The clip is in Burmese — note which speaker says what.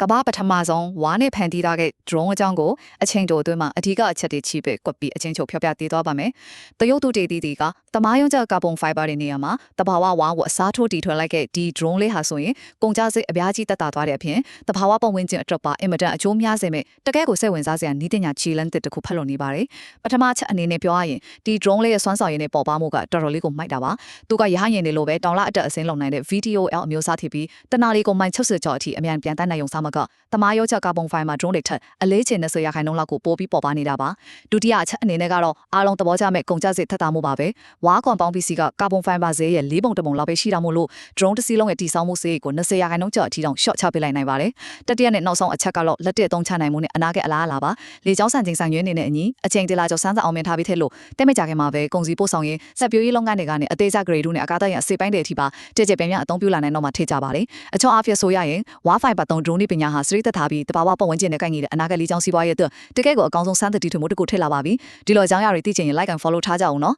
Speaker 1: ကဘာပထမဆုံးဝါနဲ့ဖန်တီးထားတဲ့ drone အကြောင်းကိုအချိန်တိုအတွင်းမှာအဓိကအချက်တွေချိပဲကွက်ပြီးအချင်းချုပ်ဖျော်ပြသေးသွားပါမယ်။တရုတ်သူတေတီတီကတမားယုံကျကာဗွန်ဖိုင်ဘာတွေနေရာမှာတဘာဝဝါကိုအစားထိုးတီထွင်လိုက်တဲ့ဒီ drone လေးဟာဆိုရင်ကုန်ကျစရိတ်အများကြီးတက်တာသွားတဲ့အပြင်တဘာဝပုံဝင်ခြင်းအတွက်ပါအင်မတန်အကျိုးများစေမဲ့တကယ်ကိုစိတ်ဝင်စားစရာနီးတင်ညာချီလန်းတစ်ခုဖတ်လို့နေပါတယ်။ပထမချက်အနေနဲ့ပြောရရင်ဒီ drone လေးရဲ့စွမ်းဆောင်ရည်နဲ့ပေါ်ပါမှုကတော်တော်လေးကိုမိုက်တာပါ။သူကရဟရင်နေလို့ပဲတောင်လအတက်အစင်းလုံနိုင်တဲ့ VTOL အမျိုးအစားဖြစ်ပြီးတနာလေးကိုမိုင်60ကျော်အထိအမြန်ပြန်တန်းနိုင်ုံစားမှာကတမားယုံကျကာဗွန်ဖိုင်မှာ drone တွေထက်အလေးချိန်20%လောက်ကိုပိုပြီးပေါ်ပါနေတာပါဒုတိယအချက်အနေနဲ့ကတော့အားလုံးသဘောကျမဲ့ကုန်ကျစရိတ်ထက်တာမှုပါပဲဝါကွန်ပေါင်းပစ္စည်းကကာဗွန်ဖိုင်ဘာဈေးရဲ့4ပုံတပုံလောက်ပဲရှိတာမို့လို့ drone တစ်စီးလုံးရဲ့တည်ဆောက်မှုစရိတ်ကို20%ကျော်အထိတောင် short ချပေးလိုက်နိုင်ပါတယ်တတိယနဲ့နောက်ဆုံးအချက်ကတော့လက်တဲ့အသုံးချနိုင်မှုနဲ့အနာကအလားအလာပါလေကြောင်းစံချိန်ဆိုင်ရွေးနေတဲ့အညီအချိန်တလာကျော်စမ်းစာအောင်မြင်ထားပြီးတဲ့လို့တက်မကြခင်မှာပဲကုန်စည်ပို့ဆောင်ရေးစက်ပြိုးရေးလုပ်ငန်းတွေကနေအသေးစား grade နဲ့အကားတက်ရအစိပ်ပိုင်းတွေအထိပါကြကြပြန်ပြန်အသုံးပြုလာနိုင်တော့မှထည့်ကြပါတယ်အချောအားဖြင့်ဆိုရရင်ဝါဖိုင်ဘာ3 drone ပညာဟာစရိတ်သက်ထားပြီးတဘာဝပတ်ဝန်းကျင်နဲ့ကိုက်ညီတဲ့အနာဂတ်လေးကြောင်းစီးပွားရေးအတွက်တကယ်ကိုအကောင်းဆုံးစမ်းသပ်တီထွင်မှုတစ်ခုထည့်လာပါပြီဒီလိုအကြောင်းအရာတွေသိချင်ရင် like and follow ထားကြအောင်နော်